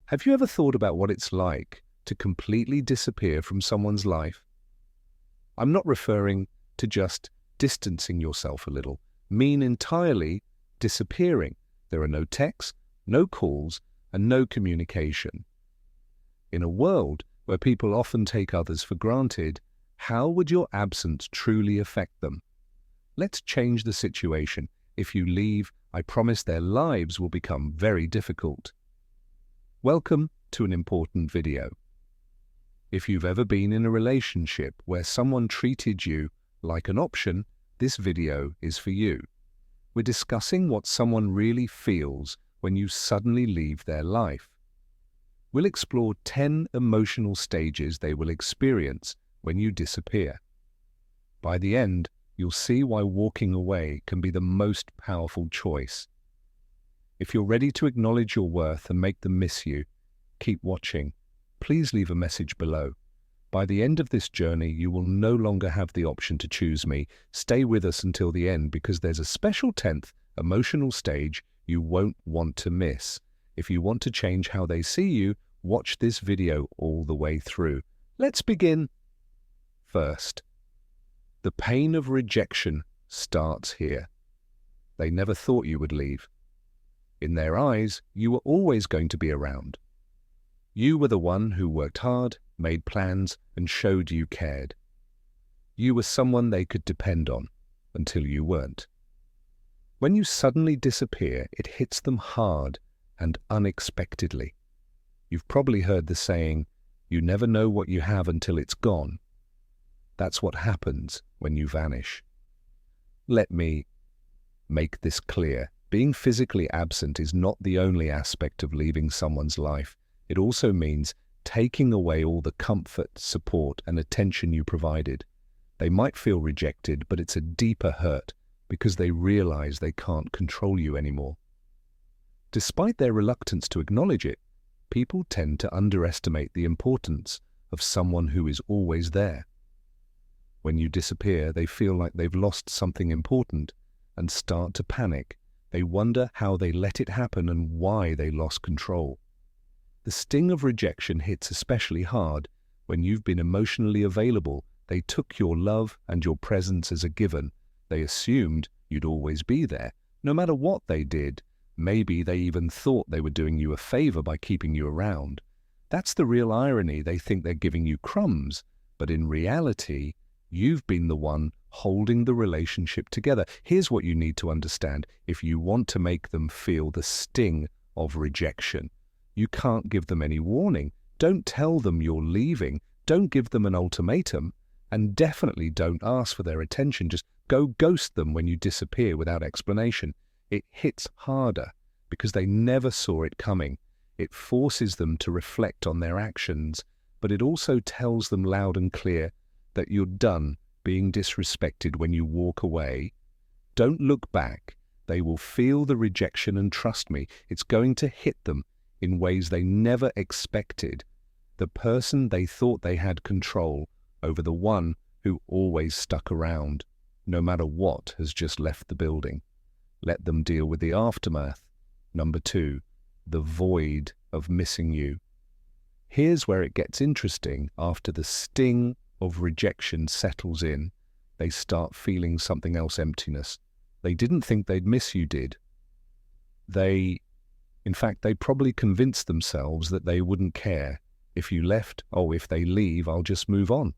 Have you ever thought about what it's like to completely disappear from someone's life? I'm not referring to just distancing yourself a little. Mean entirely disappearing. There are no texts, no calls, and no communication. In a world where people often take others for granted, how would your absence truly affect them? Let's change the situation. If you leave, I promise their lives will become very difficult. Welcome to an important video. If you've ever been in a relationship where someone treated you like an option, this video is for you. We're discussing what someone really feels when you suddenly leave their life. We'll explore 10 emotional stages they will experience when you disappear. By the end, you'll see why walking away can be the most powerful choice. If you're ready to acknowledge your worth and make them miss you, keep watching. Please leave a message below. By the end of this journey, you will no longer have the option to choose me. Stay with us until the end because there's a special 10th emotional stage you won't want to miss. If you want to change how they see you, watch this video all the way through. Let's begin. First, the pain of rejection starts here. They never thought you would leave. In their eyes, you were always going to be around. You were the one who worked hard, made plans, and showed you cared. You were someone they could depend on, until you weren't. When you suddenly disappear, it hits them hard and unexpectedly. You've probably heard the saying, "You never know what you have until it's gone." That's what happens when you vanish. Let me make this clear. Being physically absent is not the only aspect of leaving someone's life. It also means taking away all the comfort, support, and attention you provided. They might feel rejected, but it's a deeper hurt because they realize they can't control you anymore. Despite their reluctance to acknowledge it, people tend to underestimate the importance of someone who is always there. When you disappear, they feel like they've lost something important and start to panic. They wonder how they let it happen and why they lost control. The sting of rejection hits especially hard when you've been emotionally available. They took your love and your presence as a given. They assumed you'd always be there, no matter what they did. Maybe they even thought they were doing you a favor by keeping you around. That's the real irony. They think they're giving you crumbs, but in reality, you've been the one holding the relationship together. Here's what you need to understand if you want to make them feel the sting of rejection. You can't give them any warning. Don't tell them you're leaving. Don't give them an ultimatum. And definitely don't ask for their attention. Just go ghost them when you disappear without explanation. It hits harder because they never saw it coming. It forces them to reflect on their actions, but it also tells them loud and clear that you're done being disrespected when you walk away. Don't look back. They will feel the rejection, and trust me, it's going to hit them in ways they never expected. The person they thought they had control over, the one who always stuck around, no matter what, has just left the building. Let them deal with the aftermath. Number 2, the void of missing you. Here's where it gets interesting. After the sting of rejection settles in, they start feeling something else: emptiness. They didn't think they'd miss you, did? In fact, they probably convinced themselves that they wouldn't care. If you left, if they leave, I'll just move on.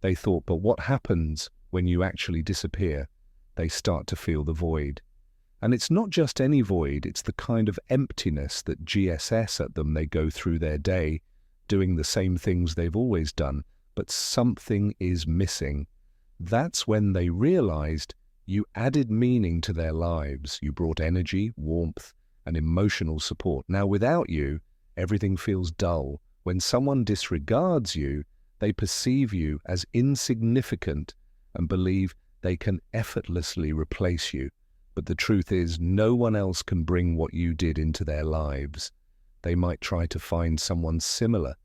They thought, but what happens when you actually disappear? They start to feel the void. And it's not just any void, it's the kind of emptiness that GSS at them. They go through their day doing the same things they've always done, but something is missing. That's when they realized you added meaning to their lives. You brought energy, warmth, and emotional support. Now, without you, everything feels dull. When someone disregards you, they perceive you as insignificant and believe they can effortlessly replace you. But the truth is, no one else can bring what you did into their lives. They might try to find someone similar,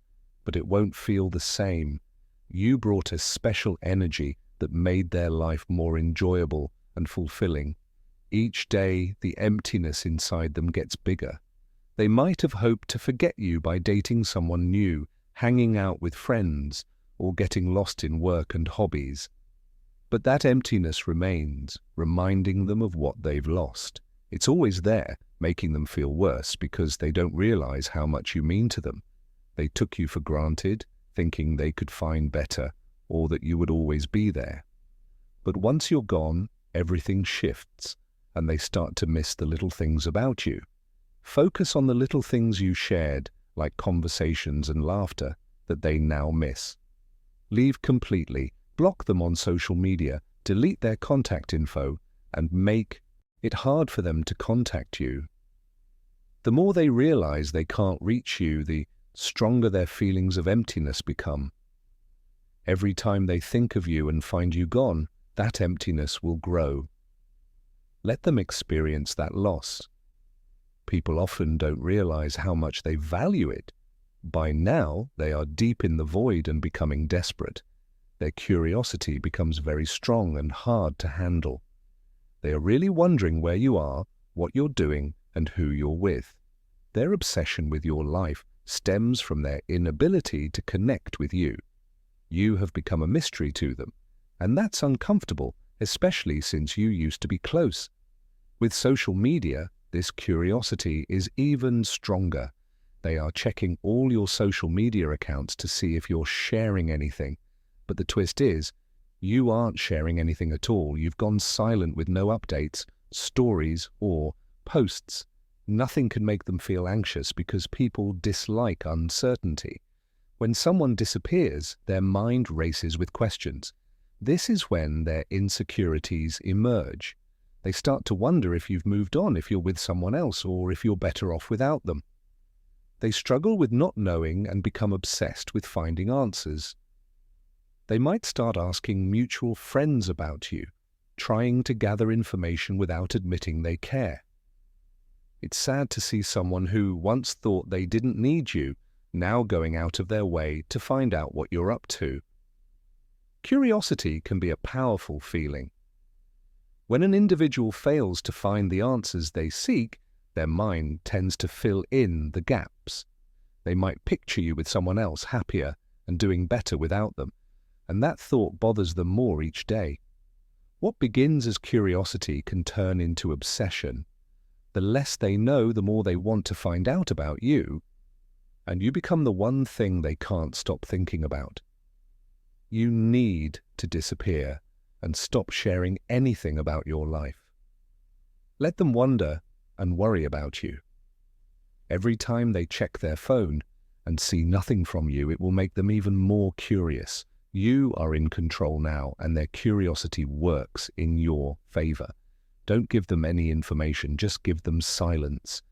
but it won't feel the same. You brought a special energy that made their life more enjoyable and fulfilling. Each day, the emptiness inside them gets bigger. They might have hoped to forget you by dating someone new, hanging out with friends, or getting lost in work and hobbies. But that emptiness remains, reminding them of what they've lost. It's always there, making them feel worse because they don't realize how much you mean to them. They took you for granted, thinking they could find better, or that you would always be there. But once you're gone, everything shifts, and they start to miss the little things about you. Focus on the little things you shared, like conversations and laughter, that they now miss. Leave completely, block them on social media, delete their contact info, and make it hard for them to contact you. The more they realize they can't reach you, the stronger their feelings of emptiness become. Every time they think of you and find you gone, that emptiness will grow. Let them experience that loss. People often don't realize how much they value it. By now, they are deep in the void and becoming desperate. Their curiosity becomes very strong and hard to handle. They are really wondering where you are, what you're doing, and who you're with. Their obsession with your life stems from their inability to connect with you. You have become a mystery to them, and that's uncomfortable, especially since you used to be close. With social media, this curiosity is even stronger. They are checking all your social media accounts to see if you're sharing anything. But the twist is, you aren't sharing anything at all. You've gone silent with no updates, stories, or posts. Nothing can make them feel anxious because people dislike uncertainty. When someone disappears, their mind races with questions. This is when their insecurities emerge. They start to wonder if you've moved on, if you're with someone else, or if you're better off without them. They struggle with not knowing and become obsessed with finding answers. They might start asking mutual friends about you, trying to gather information without admitting they care. It's sad to see someone who once thought they didn't need you, now going out of their way to find out what you're up to. Curiosity can be a powerful feeling. When an individual fails to find the answers they seek, their mind tends to fill in the gaps. They might picture you with someone else happier and doing better without them, and that thought bothers them more each day. What begins as curiosity can turn into obsession. The less they know, the more they want to find out about you, and you become the one thing they can't stop thinking about. You need to disappear and stop sharing anything about your life. Let them wonder and worry about you. Every time they check their phone and see nothing from you, it will make them even more curious. You are in control now, and their curiosity works in your favor. Don't give them any information, just give them silence.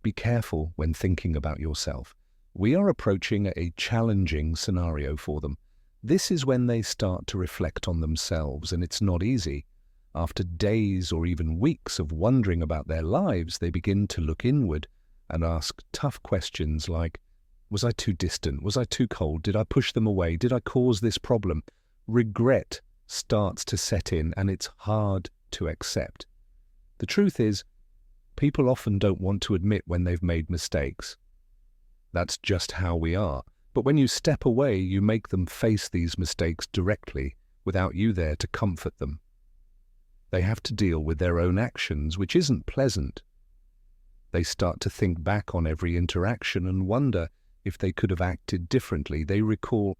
Be careful when thinking about yourself. We are approaching a challenging scenario for them. This is when they start to reflect on themselves, and it's not easy. After days or even weeks of wondering about their lives, they begin to look inward and ask tough questions like, was I too distant? Was I too cold? Did I push them away? Did I cause this problem? Regret starts to set in, and it's hard to accept. The truth is, people often don't want to admit when they've made mistakes. That's just how we are. But when you step away, you make them face these mistakes directly, without you there to comfort them. They have to deal with their own actions, which isn't pleasant. They start to think back on every interaction and wonder if they could have acted differently. They recall,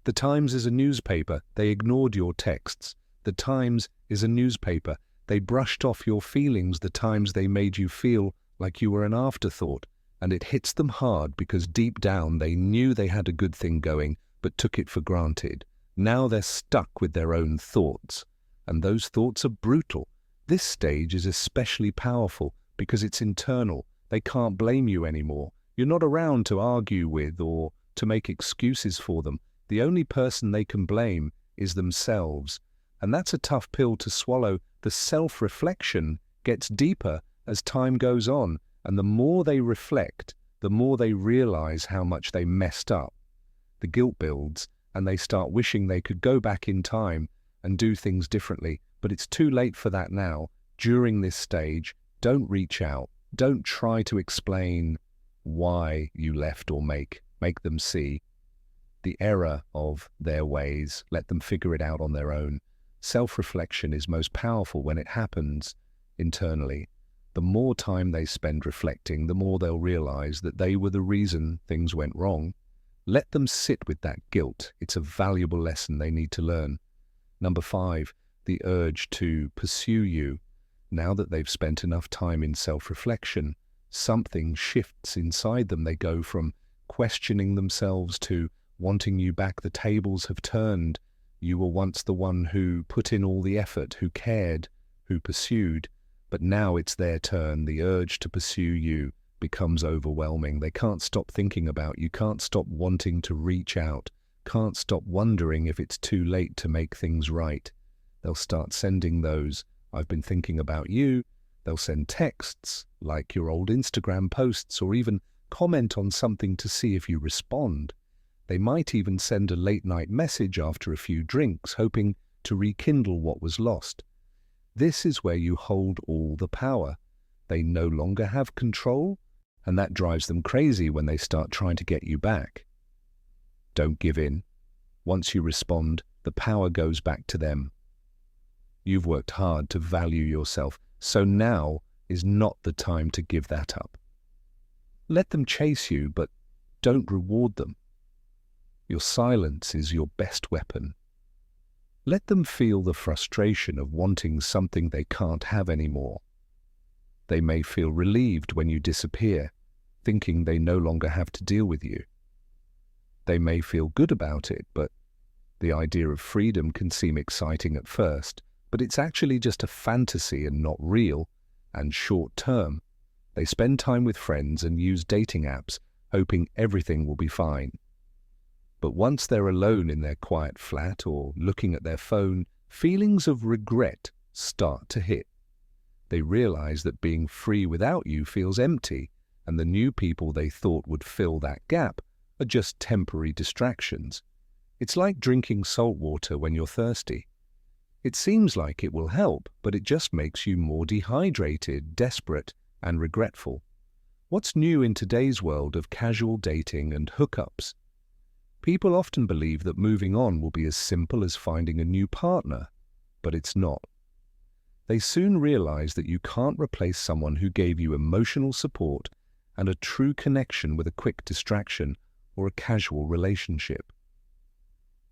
the Times is a newspaper. They ignored your texts. The Times is a newspaper. They brushed off your feelings. The times they made you feel like you were an afterthought. And it hits them hard because deep down they knew they had a good thing going, but took it for granted. Now they're stuck with their own thoughts. And those thoughts are brutal. This stage is especially powerful because it's internal. They can't blame you anymore. You're not around to argue with or to make excuses for them. The only person they can blame is themselves. And that's a tough pill to swallow. The self-reflection gets deeper as time goes on, and the more they reflect, the more they realize how much they messed up. The guilt builds, and they start wishing they could go back in time and do things differently. But it's too late for that now. During this stage, don't reach out. Don't try to explain why you left or make them see the error of their ways. Let them figure it out on their own. Self-reflection is most powerful when it happens internally. The more time they spend reflecting, the more they'll realize that they were the reason things went wrong. Let them sit with that guilt. It's a valuable lesson they need to learn. Number 5, the urge to pursue you. Now that they've spent enough time in self-reflection, something shifts inside them. They go from questioning themselves to wanting you back. The tables have turned. You were once the one who put in all the effort, who cared, who pursued, but now it's their turn. The urge to pursue you becomes overwhelming. They can't stop thinking about you, can't stop wanting to reach out, can't stop wondering if it's too late to make things right. They'll start sending those, "I've been thinking about you." They'll send texts like your old Instagram posts, or even comment on something to see if you respond. They might even send a late-night message after a few drinks, hoping to rekindle what was lost. This is where you hold all the power. They no longer have control, and that drives them crazy when they start trying to get you back. Don't give in. Once you respond, the power goes back to them. You've worked hard to value yourself, so now is not the time to give that up. Let them chase you, but don't reward them. Your silence is your best weapon. Let them feel the frustration of wanting something they can't have anymore. They may feel relieved when you disappear, thinking they no longer have to deal with you. They may feel good about it, but the idea of freedom can seem exciting at first, but it's actually just a fantasy and not real, and short-term. They spend time with friends and use dating apps, hoping everything will be fine. But once they're alone in their quiet flat or looking at their phone, feelings of regret start to hit. They realize that being free without you feels empty, and the new people they thought would fill that gap are just temporary distractions. It's like drinking salt water when you're thirsty. It seems like it will help, but it just makes you more dehydrated, desperate, and regretful. What's new in today's world of casual dating and hookups? People often believe that moving on will be as simple as finding a new partner, but it's not. They soon realize that you can't replace someone who gave you emotional support and a true connection with a quick distraction or a casual relationship.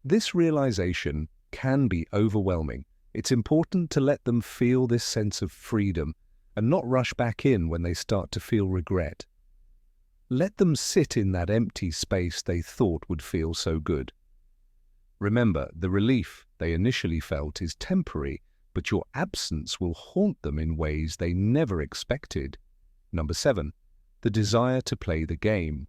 This realization can be overwhelming. It's important to let them feel this sense of freedom and not rush back in when they start to feel regret. Let them sit in that empty space they thought would feel so good. Remember, the relief they initially felt is temporary, but your absence will haunt them in ways they never expected. Number 7, the desire to play the game.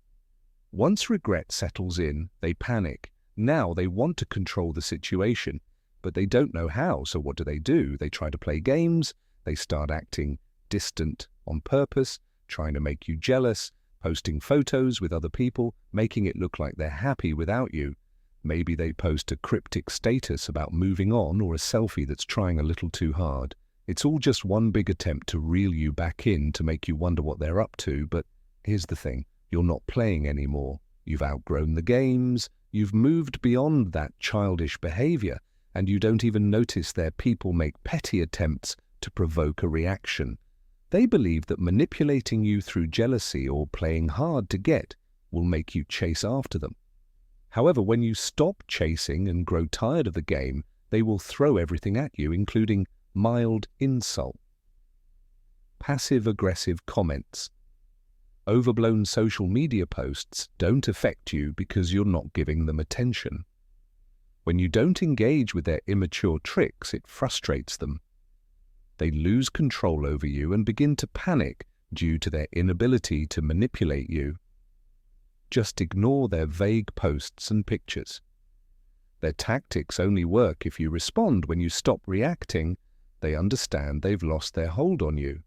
Once regret settles in, they panic. Now they want to control the situation, but they don't know how, so what do? They try to play games, they start acting distant on purpose, trying to make you jealous, posting photos with other people, making it look like they're happy without you. Maybe they post a cryptic status about moving on or a selfie that's trying a little too hard. It's all just one big attempt to reel you back in to make you wonder what they're up to, but here's the thing, you're not playing anymore. You've outgrown the games, you've moved beyond that childish behavior, and you don't even notice their people make petty attempts to provoke a reaction. They believe that manipulating you through jealousy or playing hard to get will make you chase after them. However, when you stop chasing and grow tired of the game, they will throw everything at you, including mild insult, passive-aggressive comments. Overblown social media posts don't affect you because you're not giving them attention. When you don't engage with their immature tricks, it frustrates them. They lose control over you and begin to panic due to their inability to manipulate you. Just ignore their vague posts and pictures. Their tactics only work if you respond. When you stop reacting, they understand they've lost their hold on you.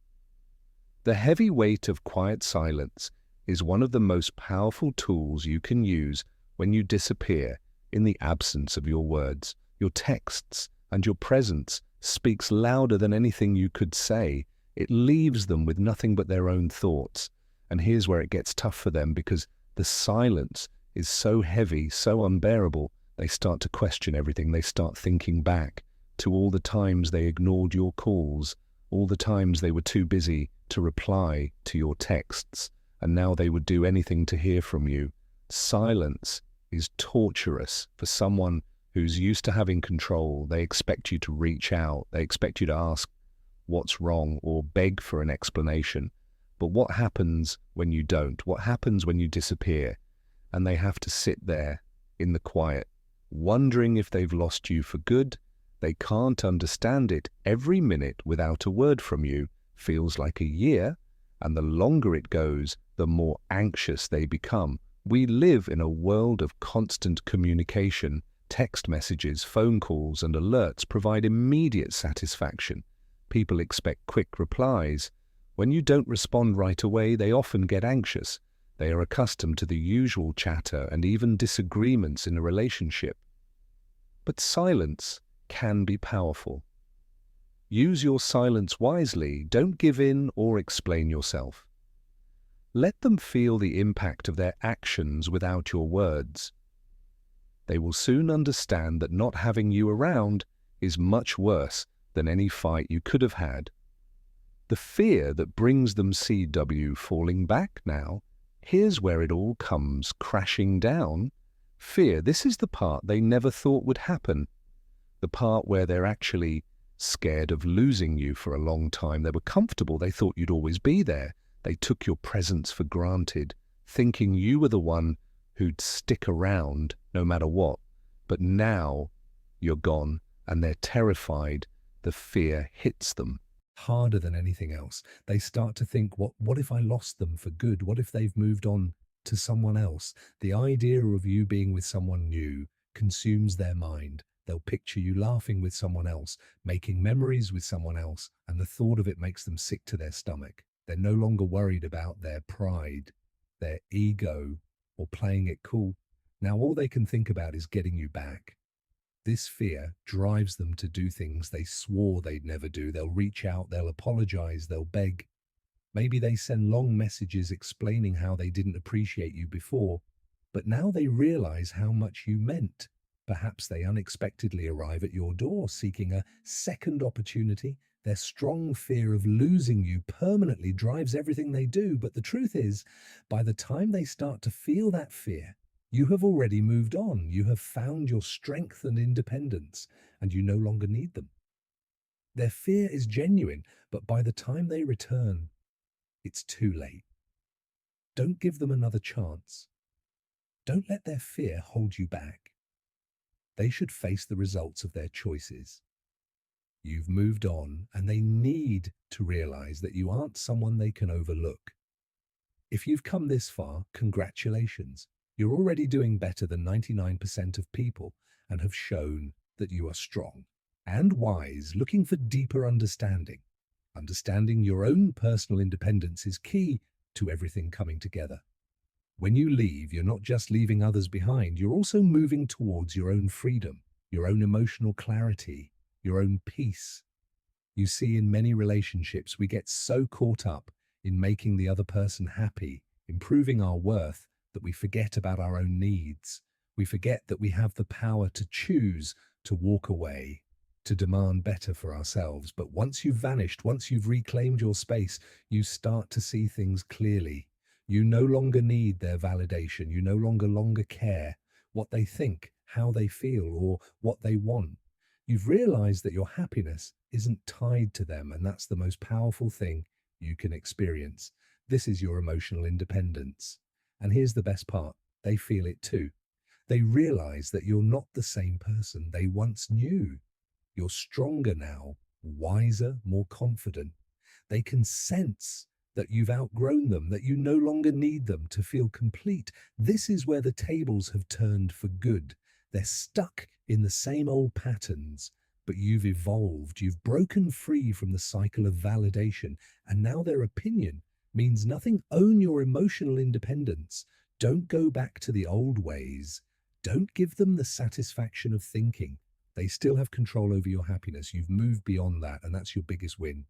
The heavy weight of quiet silence is one of the most powerful tools you can use when you disappear in the absence of your words. Your texts and your presence speaks louder than anything you could say. It leaves them with nothing but their own thoughts. And here's where it gets tough for them, because the silence is so heavy, so unbearable, they start to question everything. They start thinking back to all the times they ignored your calls, all the times they were too busy to reply to your texts, and now they would do anything to hear from you. Silence is torturous for someone who's used to having control. They expect you to reach out. They expect you to ask what's wrong or beg for an explanation. But what happens when you don't? What happens when you disappear and they have to sit there in the quiet, wondering if they've lost you for good? They can't understand it. Every minute without a word from you feels like a year, and the longer it goes, the more anxious they become. We live in a world of constant communication. Text messages, phone calls, and alerts provide immediate satisfaction. People expect quick replies. When you don't respond right away, they often get anxious. They are accustomed to the usual chatter and even disagreements in a relationship. But silence can be powerful. Use your silence wisely. Don't give in or explain yourself. Let them feel the impact of their actions without your words. They will soon understand that not having you around is much worse than any fight you could have had. The fear that brings them CW falling back now, here's where it all comes crashing down. Fear, this is the part they never thought would happen. The part where they're actually scared of losing you for a long time. They were comfortable. They thought you'd always be there. They took your presence for granted, thinking you were the one who'd stick around no matter what. But now you're gone and they're terrified. The fear hits them harder than anything else. They start to think, what if I lost them for good? What if they've moved on to someone else? The idea of you being with someone new consumes their mind. They'll picture you laughing with someone else, making memories with someone else, and the thought of it makes them sick to their stomach. They're no longer worried about their pride, their ego, or playing it cool. Now all they can think about is getting you back. This fear drives them to do things they swore they'd never do. They'll reach out, they'll apologize, they'll beg. Maybe they send long messages explaining how they didn't appreciate you before, but now they realize how much you meant. Perhaps they unexpectedly arrive at your door seeking a second opportunity. Their strong fear of losing you permanently drives everything they do. But the truth is, by the time they start to feel that fear, you have already moved on. You have found your strength and independence, and you no longer need them. Their fear is genuine, but by the time they return, it's too late. Don't give them another chance. Don't let their fear hold you back. They should face the results of their choices. You've moved on, and they need to realize that you aren't someone they can overlook. If you've come this far, congratulations. You're already doing better than 99% of people and have shown that you are strong and wise, looking for deeper understanding. Understanding your own personal independence is key to everything coming together. When you leave, you're not just leaving others behind, you're also moving towards your own freedom, your own emotional clarity, your own peace. You see, in many relationships, we get so caught up in making the other person happy, improving our worth, that we forget about our own needs. We forget that we have the power to choose to walk away, to demand better for ourselves. But once you've vanished, once you've reclaimed your space, you start to see things clearly. You no longer need their validation. You no longer care what they think, how they feel, or what they want. You've realized that your happiness isn't tied to them, and that's the most powerful thing you can experience. This is your emotional independence. And here's the best part. They feel it too. They realize that you're not the same person they once knew. You're stronger now, wiser, more confident. They can sense that you've outgrown them, that you no longer need them to feel complete. This is where the tables have turned for good. They're stuck in the same old patterns, but you've evolved. You've broken free from the cycle of validation, and now their opinion means nothing. Own your emotional independence. Don't go back to the old ways. Don't give them the satisfaction of thinking. They still have control over your happiness. You've moved beyond that, and that's your biggest win.